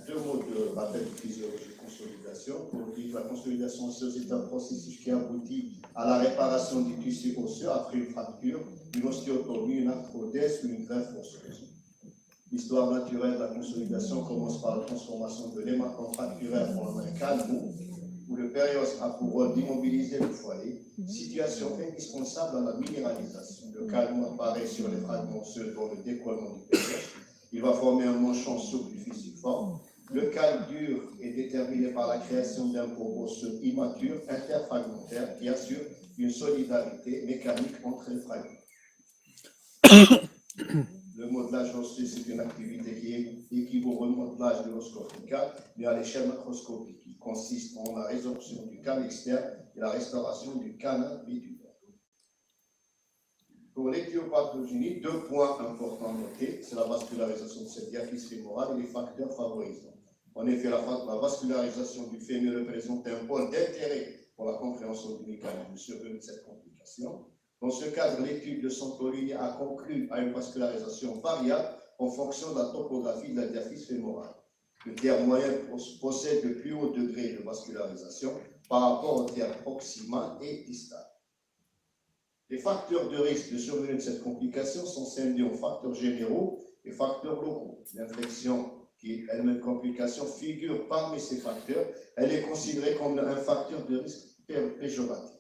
Deux mots de rappel de physiologie de consolidation. Pour dire que la consolidation osseuse est un processus qui aboutit à la réparation du tissu osseux après une fracture, une ostéotomie, une arthrodèse ou une greffe osseuse. L'histoire naturelle de la consolidation commence par la transformation de l'hématome fracturaire en un calme où le périos a pour rôle d'immobiliser le foyer, situation indispensable à la minéralisation. Le calme apparaît sur les fragments osseux dans le décollement du périos. Il va former un manchon souple du fusiforme. Le calme dur est déterminé par la création d'un groupe osseux immature interfragmentaire qui assure une solidarité mécanique entre les fragments. Le modelage osseux, c'est une activité qui équivaut au modelage de l'os cortical, mais à l'échelle macroscopique, qui consiste en la résorption du canal externe et la restauration du canal médulaire. Pour l'éthiopathogénie, deux points importants à noter, c'est la vascularisation de cette diaphyse fémorale et les facteurs favorisants. En effet, la vascularisation du fémur représente un pôle d'intérêt pour la compréhension du mécanisme de survenue de cette complication. Dans ce cadre, l'étude de Santolini a conclu à une vascularisation variable en fonction de la topographie de la diaphyse fémorale. Le tiers moyen possède le plus haut degré de vascularisation par rapport au tiers proximal et distal. Les facteurs de risque de survenue de cette complication sont scindés en facteurs généraux et facteurs locaux. L'infection, qui est elle-même complication, figure parmi ces facteurs. Elle est considérée comme un facteur de risque péjoratif.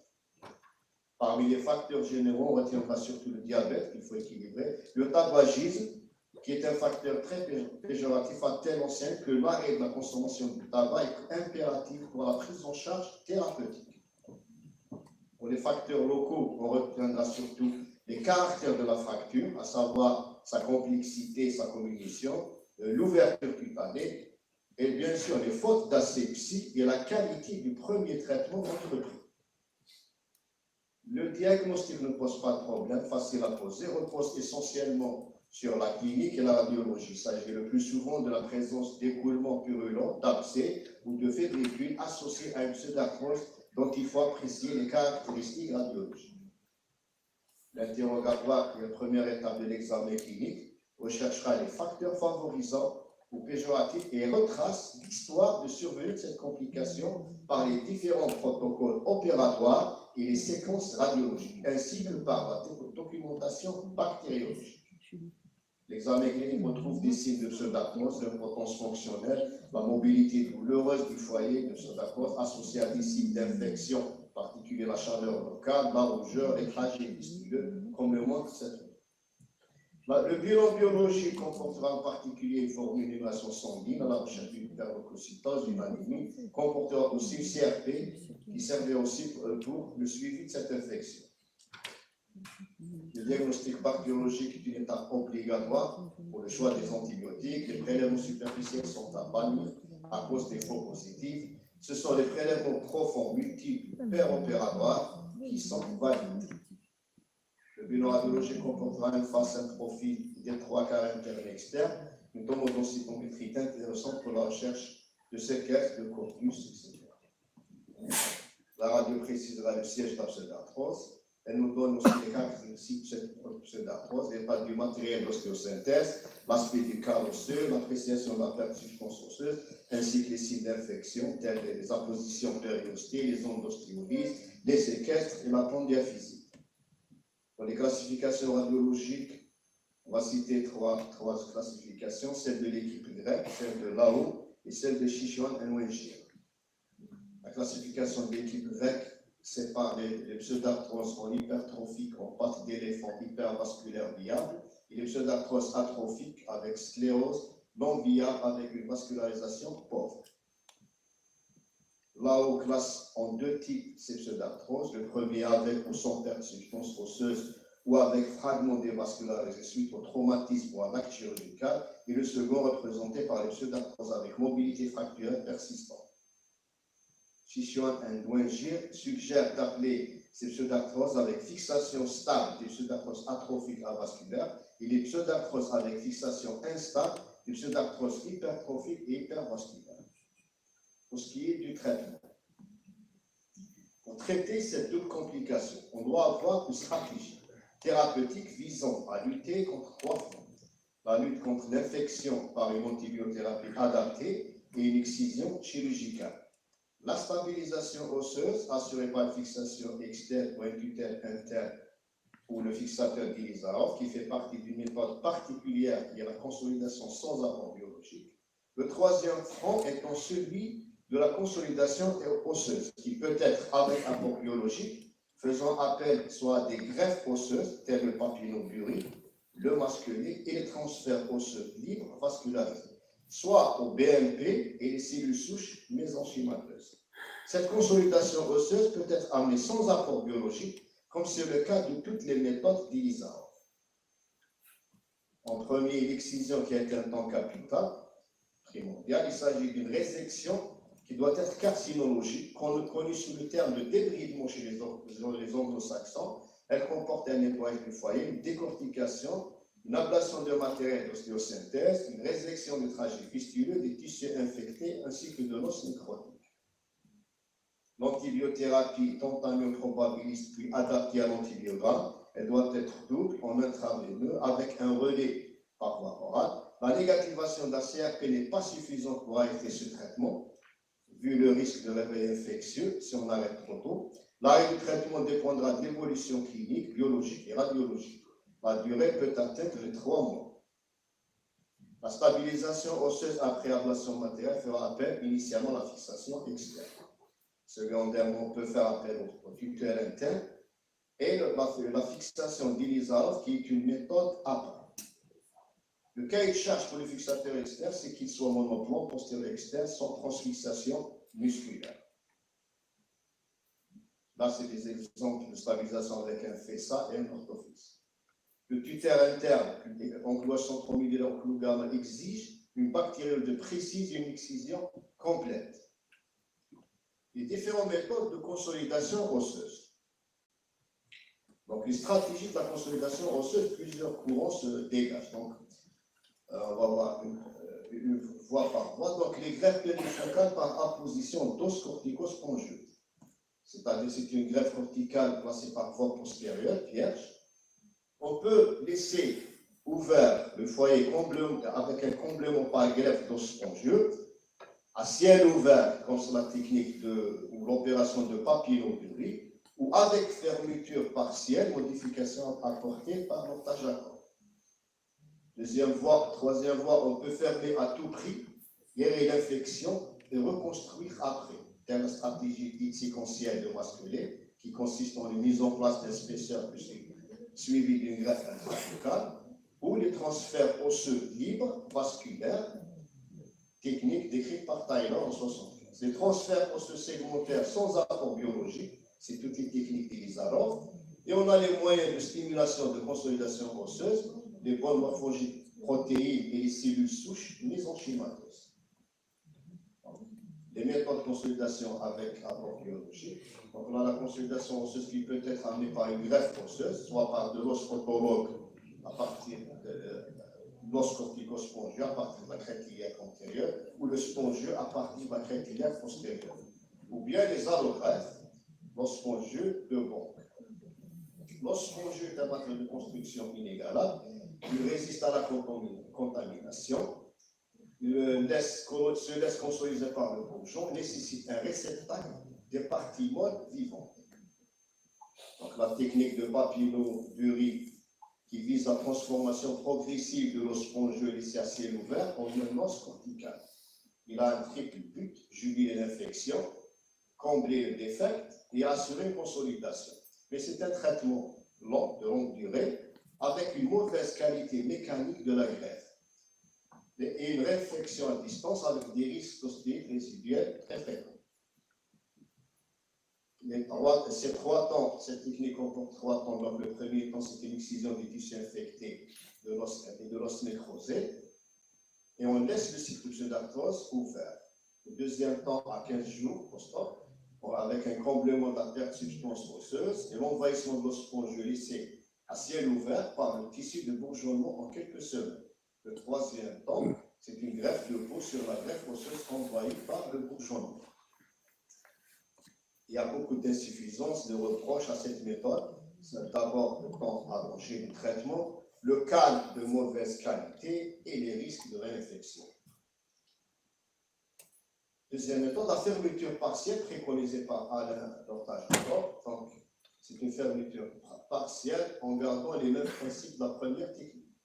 Parmi les facteurs généraux, on retiendra surtout le diabète, qu'il faut équilibrer, le tabagisme, qui est un facteur très péjoratif à telle enseigne que l'arrêt de la consommation du tabac est impératif pour la prise en charge thérapeutique. Pour les facteurs locaux, on retiendra surtout les caractères de la fracture, à savoir sa complexité, sa communication, l'ouverture cutanée, et bien sûr les fautes d'asepsie et la qualité du premier traitement entrepris. Le diagnostic ne pose pas de problème, facile à poser, repose essentiellement sur la clinique et la radiologie. Il s'agit le plus souvent de la présence d'écoulements purulents, d'abcès ou de fébricules associés à une pseudarthrose dont il faut apprécier les caractéristiques radiologiques. L'interrogatoire, qui est la première étape de l'examen clinique, recherchera les facteurs favorisants ou péjoratifs et retrace l'histoire de survenue de cette complication par les différents protocoles opératoires et les séquences radiologiques, ainsi que par la documentation bactériologique. L'examen clinique retrouve des signes de pseudarthrose, l'impotence fonctionnelle, la mobilité douloureuse du foyer de pseudarthrose associée à des signes d'infection, en particulier la chaleur locale, la rougeur, les trajets vistuleux, comme le manque de cette. Le bilan biologique comportera en particulier une formulation sanguine à la recherche d'une hyperleucocytose, une anémie, comportera aussi une CRP qui servait aussi pour le suivi de cette infection. Le diagnostic bactériologique est une étape obligatoire pour le choix des antibiotiques. Les prélèvements superficiels sont à bannir à cause des faux positifs. Ce sont les prélèvements profonds multiples péropératoires qui sont validés. Le bilan radiologique comportera une face, un profil des trois quarts internes et externes, une tomodensitométrie intéressante pour la recherche de séquelles, de corpus, etc. La radio précisera le siège de la pseudarthrose. Elle nous donne aussi les caractéristiques de cette pseudarthrose, l'état du matériel d'ostéosynthèse, l'aspect du cas osseux, l'appréciation de la perte de substance osseuse, ainsi que les signes d'infection, tels que les appositions périostées, les ondes d'ostéolyse, les séquestres et la pondiaphysie. Dans les classifications radiologiques, on va citer trois classifications, celle de l'équipe grecque, celle de Lao et celle de Chichuan et Wenjir. La classification de l'équipe grecque sépare les pseudarthroses en hypertrophiques en pâte d'éléphant hypervasculaire viable et les pseudarthroses atrophiques avec sclérose non viable avec une vascularisation pauvre. Lao classe en deux types ces pseudarthroses, le premier avec ou sans perte de substance osseuse ou avec fragments dévascularisés suite au traumatisme ou à l'acte chirurgical, et le second représenté par les pseudarthroses avec mobilité fracturaire persistante. Chichuan et Wenjir suggèrent d'appeler ces pseudarthroses avec fixation stable des pseudarthroses atrophiques avasculaires et les pseudarthroses avec fixation instable des pseudarthroses hypertrophiques et hypervasculaires. Pour ce qui est du traitement, pour traiter cette double complication, on doit avoir une stratégie thérapeutique visant à lutter contre trois fronts. la lutte contre l'infection par une antibiothérapie adaptée et une excision chirurgicale. La stabilisation osseuse assurée par une fixation externe ou une tutelle interne ou le fixateur d'Ilizarov, qui fait partie d'une méthode particulière qui est la consolidation sans apport biologique. Le troisième front étant celui de la consolidation osseuse, qui peut être avec apport biologique, faisant appel soit à des greffes osseuses, telles le papilloburie, le masculé et les transferts osseux libres vascularisés, soit au BMP et les cellules souches mésenchymateuses. Cette consolidation osseuse peut être amenée sans apport biologique, comme c'est le cas de toutes les méthodes d'Ilizarov. En premier, l'excision qui est un temps capital, primordial. Il s'agit d'une résection qui doit être carcinologique, connue sous le terme de débridement chez les anglo-saxons. Elle comporte un nettoyage du foyer, une décortication, une ablation de matériel d'ostéosynthèse, une résection du trajet fistuleux, des tissus infectés ainsi que de l'os nécrotique. L'antibiothérapie tentamieux-probabiliste puis adaptée à l'antibiogramme, elle doit être double en intraveineux avec un relais par voie orale. La négativation de la CRP n'est pas suffisante pour arrêter ce traitement, vu le risque de réveil infectieux si on arrête trop tôt. L'arrêt du traitement dépendra de l'évolution clinique, biologique et radiologique. La durée peut atteindre les 3 mois. La stabilisation osseuse après ablation matérielle fera appel initialement à la fixation externe. Secondairement, on peut faire appel au tuteur interne et la fixation d'Ilizarov, qui est une méthode à part. Le cahier de charge pour le fixateur externe, c'est qu'il soit monoplan postérieur externe sans transfixation musculaire. Là, c'est des exemples de stabilisation avec un FESA et un orthofix. Le tuteur interne, enclouage centromidulaire clou gamma, exige une bactériole de précise et une excision complète. Les différentes méthodes de consolidation osseuse. Donc, les stratégies de la consolidation osseuse, plusieurs courants se dégagent. Donc, on va voir une voie par voie. Donc, les greffes périnfocales par apposition d'os corticospongieux. C'est-à-dire, c'est une greffe corticale placée par voie postérieure, vierge. On peut laisser ouvert le foyer avec un comblement par greffe d'os spongieux, à ciel ouvert, comme c'est la technique ou l'opération de papilloburie, ou avec fermeture partielle, modification apportée par montage à corps. Deuxième voie, troisième voie, on peut fermer à tout prix, guérir l'infection et reconstruire après. Telle la stratégie dite séquentielle de masculé, qui consiste en une mise en place d'un spécial suivi d'une greffe intrafocale, ou les transferts osseux libres, vasculaires, technique décrite par Taylor en 1975. Les transferts osseux segmentaires sans apport biologique, c'est toutes les techniques d'Ilizarov, et on a les moyens de stimulation de consolidation osseuse, les bonnes morphologies protéines et les cellules souches mésenchymateuses. Les méthodes de consolidation avec apport biologique. Donc, on a la consolidation osseuse qui peut être amenée par une greffe osseuse, soit par de l'os autologue à partir de l'os corticospongieux à partir de la crête iliaque antérieure, ou le spongieux à partir de la crête iliaque postérieure. Ou bien les allogreffes, l'os spongieux de Bonk. L'os spongieux est un matériau de construction inégalable. Il résiste à la contamination. Il se laisse consolider par le bourgeon, nécessite un réceptacle des parties molles vivantes. Donc la technique de papilloburie qui vise la transformation progressive de l'os spongieux laissé à ciel ouvert en un os cortical. Il a un triple but, juguler l'infection, combler le défect et assurer une consolidation. Mais c'est un traitement long, de longue durée, avec une mauvaise qualité mécanique de la greffe et une réflexion à distance avec des risques d'ostéite résiduelle très fréquents. Ces 3 temps, cette technique comporte 3 temps. Donc, le premier temps, c'est une excision des tissus infectés de l'os nécrosé, et on laisse le cycle pseudarthrose ouvert. Le deuxième temps, à 15 jours post-op, avec un comblement de la perte de substance osseuse et l'envahissement de l'os spongieux laissé à ciel ouvert par le tissu de bourgeonnement en quelques semaines. Le troisième temps, c'est une greffe de peau sur la greffe osseuse envahie par le bourgeonnement. Il y a beaucoup d'insuffisances, de reproches à cette méthode. C'est d'abord le temps allongé du traitement, le cas de mauvaise qualité et les risques de réinfection. Deuxième méthode, la fermeture partielle préconisée par Alain Dortage-Dor. Donc, c'est une fermeture partielle en gardant les mêmes principes de la première technique.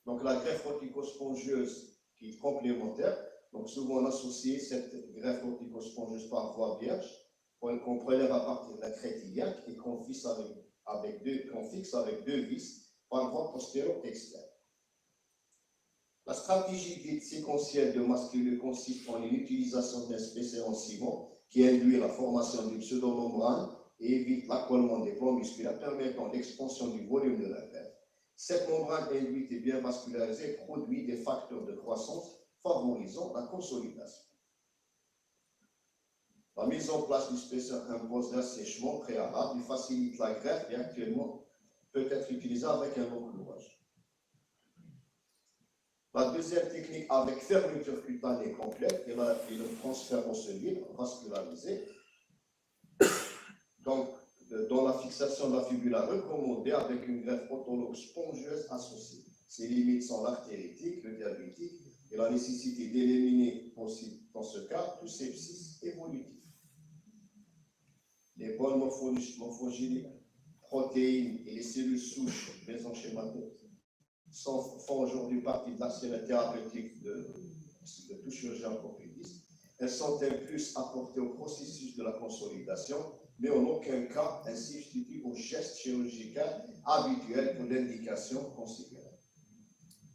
Donc, la greffe corticospongieuse qui est complémentaire. Donc, souvent, on associe cette greffe corticospongieuse par voie vierge qu'on prélève à partir de la crête iliaque et qu'on fixe avec deux vis par voie postérieure externe. La stratégie dite séquentielle de masculin consiste en une utilisation d'un spécimen en ciment qui induit la formation d'une pseudomembrane et évite l'accollement des plans musculaires permettant l'expansion du volume de la greffe. Cette membrane induite et bien vascularisée produit des facteurs de croissance favorisant la consolidation. La mise en place du spécimen impose l'assèchement préalable, il facilite la greffe et actuellement peut être utilisé avec un enclouage. La deuxième technique avec fermeture cutanée complète et le transfert osseux vascularisé. Donc, dans la fixation de la fibula recommandée avec une greffe autologue spongieuse associée. Ces limites sont l'artéritique, le diabétique et la nécessité d'éliminer aussi, dans ce cas, tout sepsis évolutif. Les bonnes morphogéniques, protéines et les cellules souches mésenchémateuses font aujourd'hui partie de l'arsenal thérapeutique de tout chirurgien orthopédiste. Elles sont plus apportées au processus de la consolidation, mais en aucun cas elles substituent au geste chirurgical habituel pour l'indication considérée.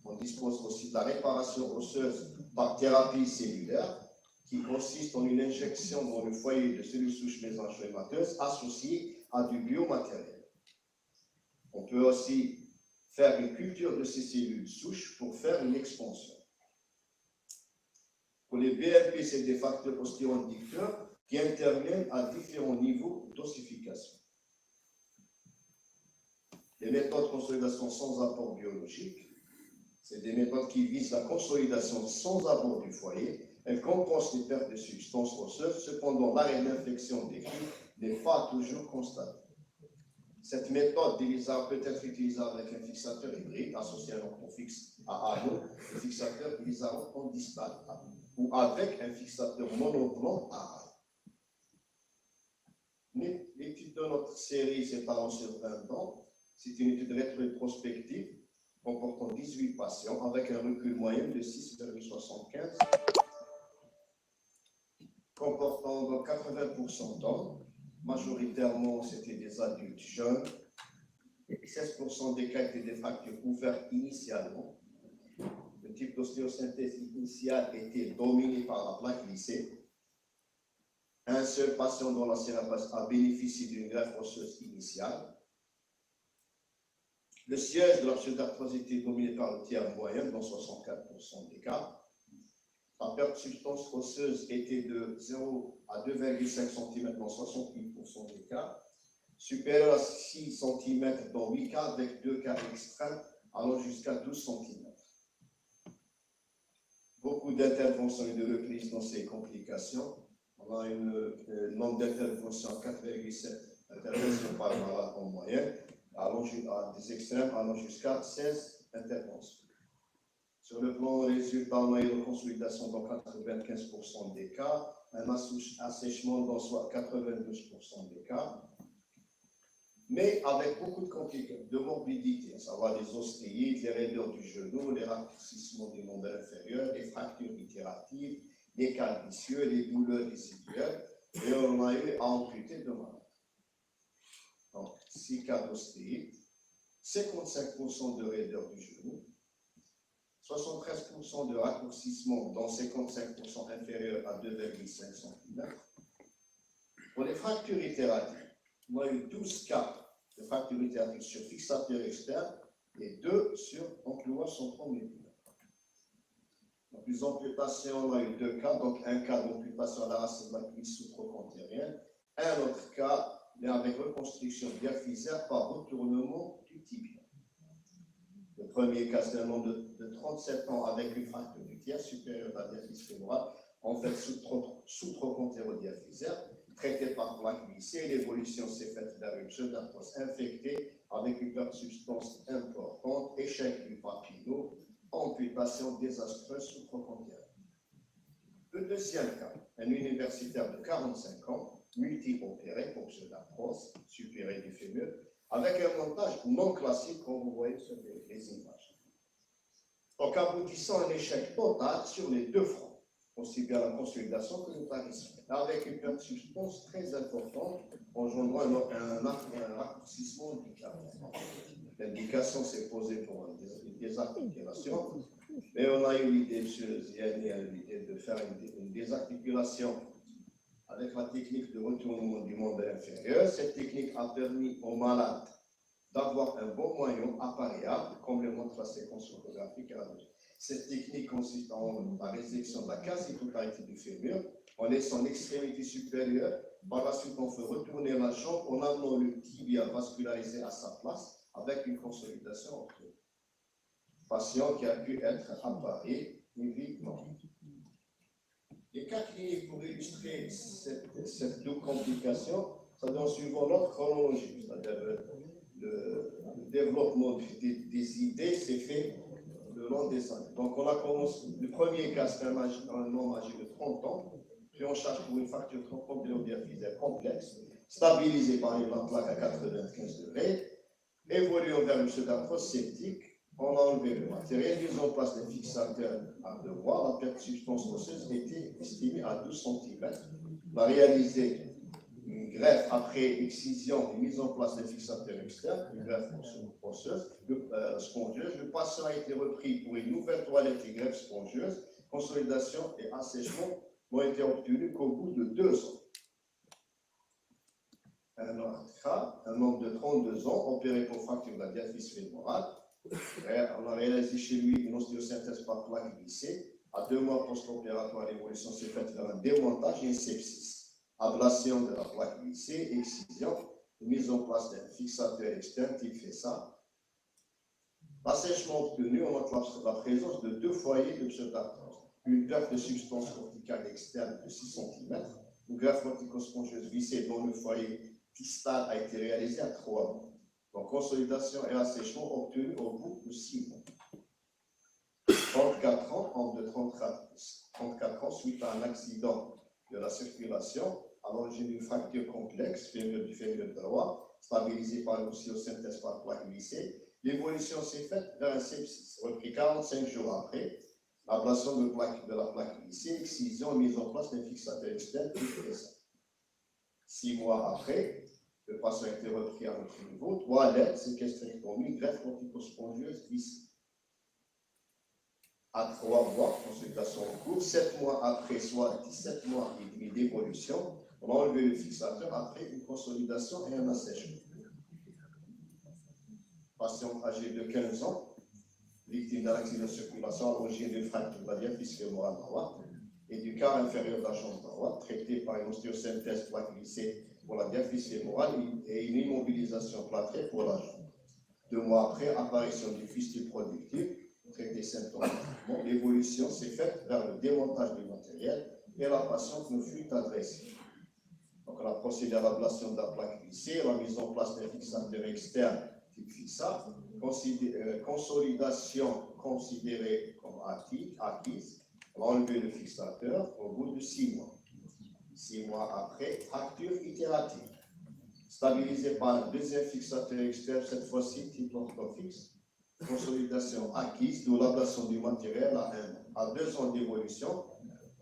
On dispose aussi de la réparation osseuse par thérapie cellulaire, qui consiste en une injection dans le foyer de cellules souches mésenchémateuses associées à du biomatériel. On peut aussi faire une culture de ces cellules souches pour faire une expansion. Pour les BLP, c'est des facteurs ostéoinducteurs qui interviennent à différents niveaux d'ossification. Les méthodes de consolidation sans apport biologique, c'est des méthodes qui visent la consolidation sans apport du foyer. Elles compensent les pertes de substances osseuses, cependant l'arrêt d'infection des clous n'est pas toujours constaté. Cette méthode peut être utilisée avec un fixateur hybride associé à un orthon fixe à anneau, un fixateur Isaro en distal, ou avec un fixateur monoplan à anneau. L'étude de notre série s'étalant sur 20 ans, c'est une étude rétrospective comportant 18 patients avec un recul moyen de 6,75, comportant donc 80% d'hommes. Majoritairement, c'était des adultes jeunes. 16% des cas étaient des fractures ouvertes initialement. Le type d'ostéosynthèse initiale était dominé par la plaque lissée. Un seul patient dont la cérébrose a bénéficié d'une greffe osseuse initiale. Le siège de la pseudarthrose était dominé par le tiers moyen dans 64% des cas. La perte de substance osseuse était de 0 à 2,5 cm dans 68% des cas, supérieur à 6 cm dans 8 cas, avec 2 cas extrêmes allant jusqu'à 12 cm. Beaucoup d'interventions et de reprises dans ces complications. On a un nombre d'interventions à 4,7 interventions par malade en moyenne, allant à des extrêmes allant jusqu'à 16 interventions. Sur le plan résultat, on a eu une consolidation dans 95% des cas, un assèchement dans soit 92% des cas, mais avec beaucoup de complications, de morbidité, à savoir les ostéites, les raideurs du genou, les raccourcissements du membre inférieur, les fractures itératives, les calvicieux, les douleurs résiduelles, et on a eu à amputer de malade. Donc, 6 cas d'ostéite, 55% de raideur du genou, 73% de raccourcissement dans 55% inférieur à 2,5 cm. Pour les fractures itératives, on a eu 12 cas de fractures itératives sur fixateur externe et 2 sur enclouage centromédulaire. Donc, les amputations, on a eu 2 cas, donc un cas d'amputation à la racine de la cuisse sous-trochanterienne, un autre cas, mais avec reconstruction diaphysaire par retournement du tibia. Le premier cas, c'est un homme de 37 ans avec une fracture du tiers supérieur à la diaphyse fémorale, en fait sous-trochantéro-diaphysaire, traité par plaque glissée. L'évolution s'est faite vers une pseudarthrose infectée avec une substance importante, échec du papillot, amputation désastreuse sous-frontière. Le deuxième cas, un universitaire de 45 ans, multi-opéré pour pseudarthrose, supéré du fémur, avec un montage non classique, comme vous voyez sur les images. Donc, aboutissant à un échec total sur les deux fronts, aussi bien la consolidation que le tarissement, avec une perte de substance très importante, engendrant un raccourcissement du câble. L'indication s'est posée pour une désarticulation, mais on a eu l'idée, M. Ziani a eu l'idée de faire une désarticulation avec la technique de retournement du membre inférieur. Cette technique a permis aux malades d'avoir un bon moyen appareillable, comme le montre la séquence photographique. Cette technique consiste en la résection de la quasi-totalité du fémur, en laissant l'extrémité supérieure. Par la suite, on fait retourner la jambe en amenant le tibia vascularisé à sa place avec une consolidation entre eux. Patient qui a pu être appareillé uniquement. Les cas cliniques pour illustrer cette double complication, ça donne suivant l'ordre chronologique, c'est-à-dire le développement des idées s'est fait le long des années. Donc, on a commencé, le premier cas, c'est un homme âgé de 30 ans, pris en charge pour une fracture complémentaire complexe, stabilisé par une plaque à 95 degrés, évoluant vers une pseudarthrose septique. On a enlevé le matériel, mis en place des fixateurs à deux voies. La perte de substance osseuse était estimée à 12 cm. On a réalisé une greffe après excision et mise en place des fixateurs externes, une greffe osseuse, spongieuse. Le patient a été repris pour une nouvelle toilette et greffe spongieuse. Consolidation et assèchement n'ont été obtenus qu'au bout de 2 ans. Un autre cas, un homme de 32 ans, opéré pour fracture de la diaphyse fémorale. On a réalisé chez lui une ostéosynthèse par plaque glissée. À 2 mois post-opératoire, l'évolution s'est faite vers un démontage et un sepsis. Ablation de la plaque glissée, excision, mise en place d'un fixateur externe qui fait ça. L'assèchement obtenu, on note la présence de 2 foyers de pseudarthrose. Une perte de substance corticale externe de 6 cm, une greffe corticospongieuse vissée dont le foyer distal a été réalisé à 3 mois. Donc, consolidation et assèchement obtenus au bout de 6 mois. 34 ans, homme de 34 ans, suite à un accident de la circulation, à l'origine d'une fracture complexe, fémur du fémur droit, stabilisée par une ostéosynthèse par plaque glissée. L'évolution s'est faite vers un sepsis, repris 45 jours après, ablation de la plaque glissée, excision, mise en place d'un fixateur externe, 6 mois après, le patient a été repris à notre niveau, toilette, séquestrectomie, greffe corticospongieuse glissée. À 3 mois, consultation en cours, 7 mois après, soit 17 mois et demi d'évolution, on a enlevé le fixateur après une consolidation et un assèchement. Patient âgé de 15 ans, victime d'un accident de circulation à l'origine d'une fracture de la diaphyse fémorale droite et du quart inférieur de la jambe droite, traité par une ostéosynthèse plaque glissée pour la diaphyse fémorale et une immobilisation plâtrée pour la jambe. 2 mois après, apparition du fistule productif, traité symptomatiquement, l'évolution s'est faite vers le démontage du matériel et la patiente ne fut adressée. Donc, on a procédé à l'ablation de la plaque glissée, la mise en place d'un fixateur externe type fixa, consolidation considérée comme acquise, on a enlevé le fixateur au bout de 6 mois. 6 mois après, fracture itérative, stabilisée par un deuxième fixateur externe, cette fois-ci type orthofixe, consolidation acquise, d'où l'ablation du matériel à 1 an. À 2 ans d'évolution,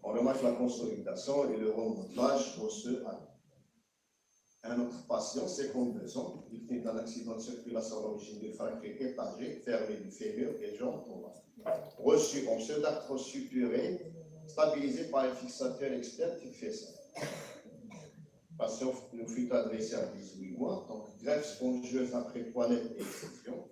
on remarque la consolidation et le remontage osseux à un autre patient, 52 ans, victime d'un accident de circulation à l'origine d'une fracture étagée, fermée du fémur et jambe tombale. Reçu en pseudarthrose supurée, stabilisé par un fixateur externe qui fait ça. Patient nous fut adressé à 18 mois, donc greffe spongieuse après toilette et excision.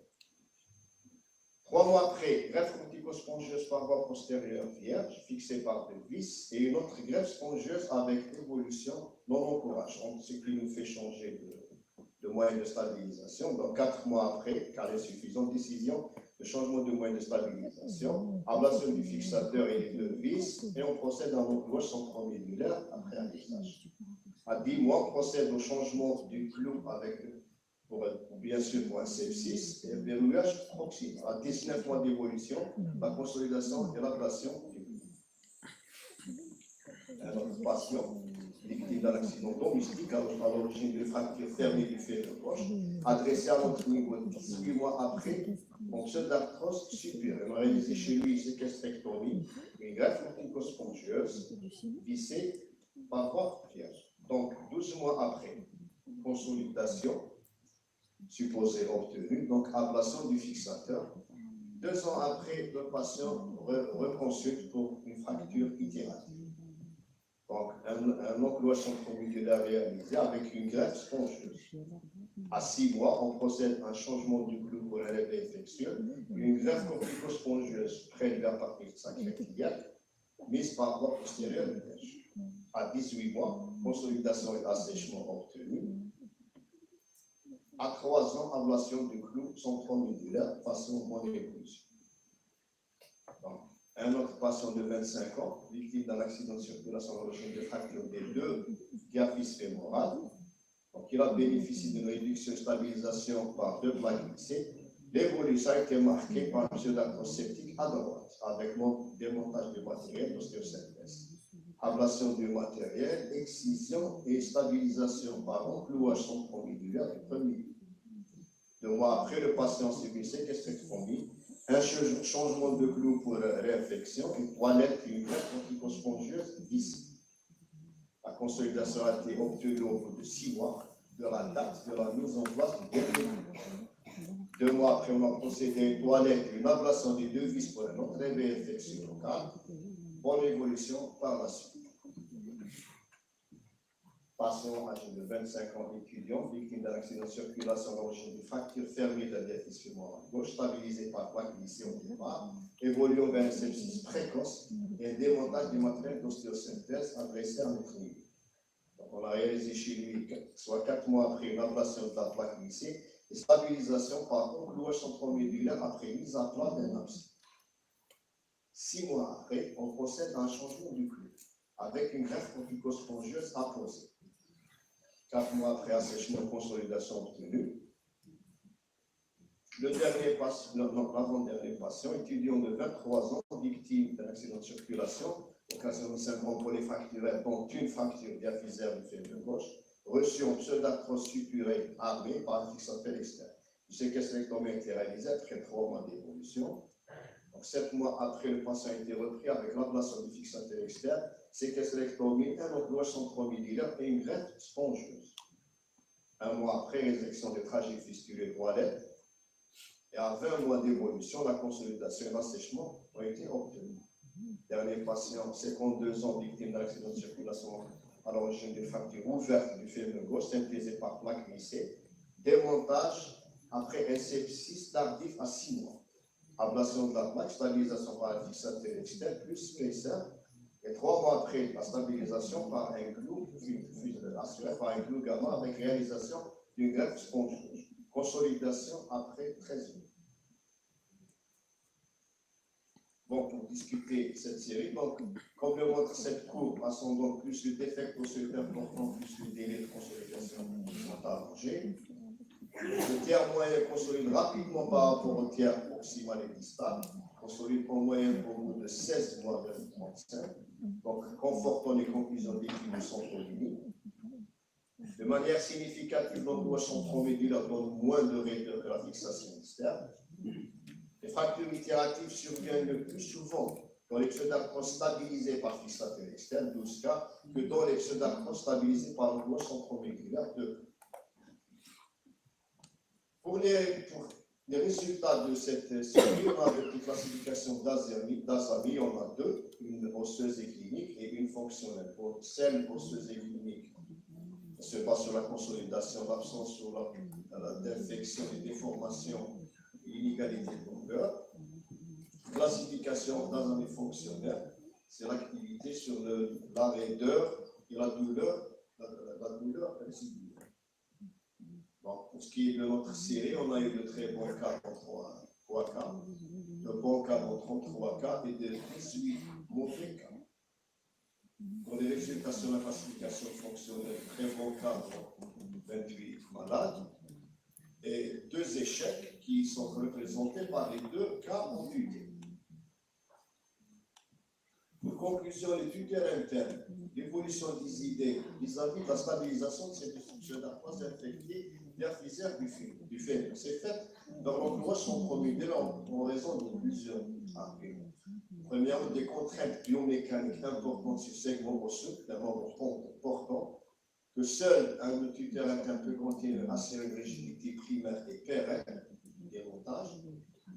3 mois après, greffe corticospongieuse par voie postérieure vierge, fixée par 2 vis, et une autre greffe spongieuse avec évolution non encourageante, ce qui nous fait changer de moyen de stabilisation. Donc 4 mois après, cas insuffisant, décision de changement de moyen de stabilisation, ablation du fixateur et les 2 vis, et on procède en approche centromodulaire après un lissage. À 10 mois, on procède au changement du clou avec, bien sûr, pour un sepsis et un verrouillage proximal. À 19 mois d'évolution, la consolidation et l'ablation du clou. Un autre patient, victime d'un accident domestique à l'origine d'une fracture fermée du fémur gauche, adressé à notre niveau 18 mois après, en pseudarthrose supérieure. On a réalisé chez lui une séquestrectomie, une greffe corticospongieuse vissée par voie vierge. Donc, 12 mois après, consolidation supposée obtenue, donc ablation du fixateur. 2 ans après, le patient reconsulte pour une fracture itérative. Donc, un encloche centromodulaire réalisé avec une greffe spongieuse. À 6 mois, on procède à un changement du clou pour un réveil infectieux, une greffe corticospongieuse prélevée à partir de sacrée-iliaque, mise par voie postérieure du nerf. À 18 mois, consolidation et assèchement obtenu. À 3 ans, ablation du clou centromodulaire façon monoévolution. Un autre patient de 25 ans, victime d'un accident de circulation à l'origine de fracture des 2 diaphyses fémorales. Donc, il a bénéficié d'une réduction et stabilisation par 2 plaques glissées. L'évolution a été marquée par un pseudarthrose septique à droite, avec démontage du matériel d'ostéosynthèse. Ablation du matériel, excision et stabilisation par enclouage centromodulaire du premier. 2 mois après, le patient subit séquestrectomie, un changement de clou pour réinfection, une toilette et une greffe corticospongieuse vissée. La consolidation a été obtenue au bout de 6 mois de la date de la mise en place du dernier clou. 2 mois après, on a procédé à une toilette et une ablation des 2 vis pour un autre réinfection locale. Bonne évolution par la suite. Patient âgé de 25 ans, étudiant, victime d'un accident de circulation à l'origine d'une fracture fermée de la diaphyse fémorale gauche, stabilisée par plaque glissée au départ, évoluant vers un sepsis précoce et un démontage du matériel d'ostéosynthèse adressé à notre niveau. Donc, on a réalisé chez lui, soit 4 mois après une ablation de la plaque glissée et stabilisation par enclouage centromédulaire après mise à plat d'un abcès. 6 mois après, on procède à un changement du clou avec une greffe corticospongieuse apposée. 4 mois après assèchement de consolidation obtenue. L'avant-dernier patient, étudiant de 23 ans, victime d'un accident de circulation, occasionnant un syndrome polyfracturaire, dont une fracture diaphysaire du fémur gauche, reçu en pseudarthrose suppurée armée par un fixateur externe. Une séquestrectomie a été réalisée après 3 mois d'évolution. Donc, 7 mois après, le patient a été repris avec l'ablation du fixateur externe, séquestrectomie, un enclouage centromodulaire et une greffe spongieuse. 1 mois après, résection des tragiques fistulés toilettes. Et à 20 mois d'évolution, la consolidation et l'assèchement ont été obtenus. Dernier patient, 52 ans, victime d'un accident de circulation à l'origine d'une fracture ouverte du fémur gauche, synthétisée par plaque glissée. Démontage après un sepsis tardif à 6 mois. Ablation de la plaque, stabilisation par un fixateur externe plus spacer. Et 3 mois après, la stabilisation par un clou, par un clou gamma avec réalisation d'une greffe spongieuse. Consolidation après 13 mois. Bon, pour discuter cette série, donc, comme le montre cette courbe, ascendant, plus le défect osseuse important, plus le délai de consolidation sont allongés. Le tiers moyen consolide rapidement par rapport au tiers proximal et distal, consolide en moyenne au bout de 16 mois de 35, donc confortant les conclusions d'études de centromodulaire. De manière significative, l'enclouage centromédulaire donne moins de raideur que la fixation externe. Les fractures itératives surviennent le plus souvent dans les pseudarthroses stabilisées par fixateur externe, 12 cas, que dans les pseudarthroses stabilisées par l'enclouage centromédulaire, 2. Pour les résultats de cette série, on a une classification d'Azami, on a 2, une osseuse et clinique et une fonctionnelle. Pour celle osseuse et clinique, on se base sur la consolidation, l'absence sur l'infection et déformation et l'inégalité de longueur. Classification d'Azami fonctionnelle, c'est l'activité sur la raideur et la douleur résiduelle. Donc, pour ce qui est de notre série, on a eu de très bons cas dans 3 cas, de bons cas dans 33 cas et de 18 mauvais cas. Pour les résultats sur la classification fonctionnelle prévoit cadre 28 malades et 2 échecs qui sont représentés par les 2 cas amputés. Pour conclusion, les tuteurs internes, l'évolution des idées vis-à-vis de la stabilisation de cette structure d'arthrose infectée diaphysaire du fait. Ces faits dans l'emploi sont promulgués en raison de plusieurs arguments. Premièrement, des contraintes biomécaniques importantes sur ces segments osseux d'un membre portant, que seul un tuteur interne peut continuer à assurer une rigidité primaire et pérenne des montages,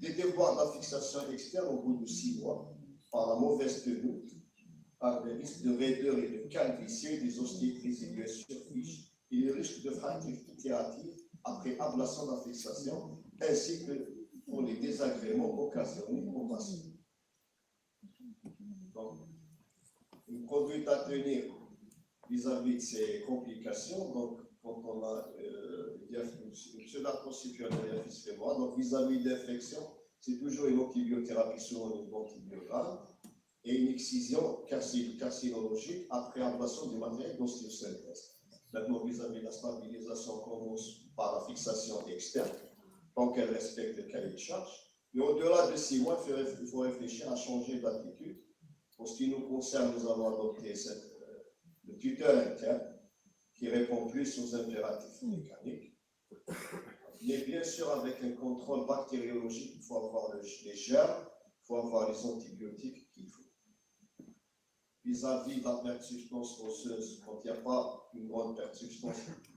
des devoirs de la fixation externe au bout de 6 mois, par la mauvaise tenue, par des risques de raideur et de calvitie, des ostéites résiduelles surfiches et les risques de fractures itératives après ablation de la fixation, ainsi que pour les désagréments occasionnés aux patients. Donc, une conduite à tenir vis-à-vis de ces complications, donc quand on a une pseudarthrose supérieure diaphyse fémorale, donc vis-à-vis d'infection, c'est toujours une antibiothérapie sur un niveau antibiogramme et une excision carcinologique après ablation du matériel d'ostéosynthèse. Maintenant, vis-à-vis de la stabilisation, on commence par la fixation externe, tant qu'elle respecte le cahier de charge. Mais au-delà de 6 mois, il faut réfléchir à changer d'attitude. Pour ce qui nous concerne, nous avons adopté le tuteur interne qui répond plus aux impératifs mécaniques. Mais bien sûr, avec un contrôle bactériologique, il faut avoir les germes, il faut avoir les antibiotiques qu'il faut. Vis-à-vis de la perte de substance osseuse, quand il n'y a pas une grande perte de substance,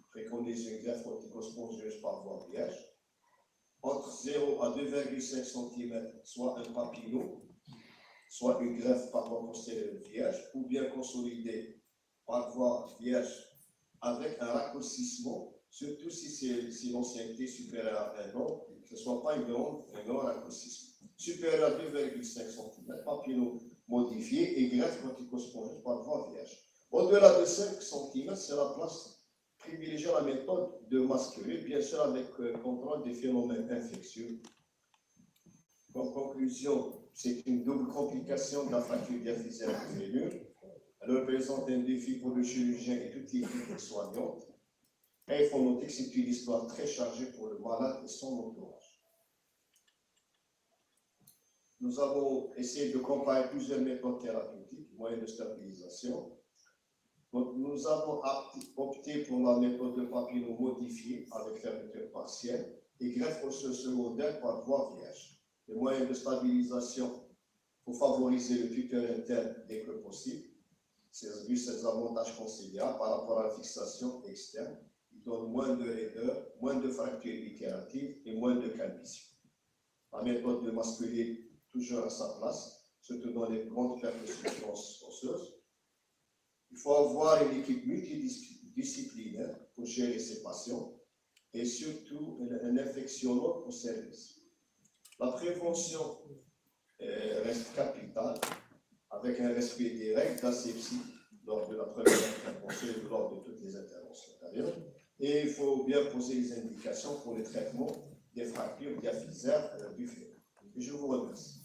préconise une greffe corticospongieuse par voie vierge. Entre 0 à 2,5 cm, soit un papillon, soit une greffe par voie postérieure vierge, ou bien consolidée par voie vierge avec un raccourcissement, surtout si l'ancienneté est supérieure à 1 an, que ce ne soit pas un grand raccourcissement. Supérieur à 2,5 cm, papillon modifié et greffe corticospongieuse par voie vierge. Au-delà de 5 cm, c'est la place privilégiée à la méthode de masquer, bien sûr avec contrôle des phénomènes infectieux. En conclusion, c'est une double complication de la fracture diaphysaire du fémur. Elle représente un défi pour le chirurgien et toute l'équipe soignante. Et il faut noter que c'est une histoire très chargée pour le malade et son entourage. Nous avons essayé de comparer plusieurs méthodes thérapeutiques, moyens de stabilisation. Donc, nous avons opté pour la méthode de papillon modifiée avec fermeture partielle et greffe osseuse secondaire par voie vierge. Les moyens de stabilisation pour favoriser le tuteur interne dès que possible. C'est vu ces avantages considérables par rapport à la fixation externe. Il donne moins de raideur, moins de fractures itératives et moins de calvitie. La méthode de masculer toujours à sa place, surtout dans les grandes pertes de substance osseuse. Il faut avoir une équipe multidisciplinaire pour gérer ces patients et surtout un infectiologue au service. La prévention reste capitale avec un respect des règles d'asepsie lors de la première intervention et lors de toutes les interventions antérieures. Et il faut bien poser les indications pour le traitement des fractures diaphysaires du fémur. Je vous remercie.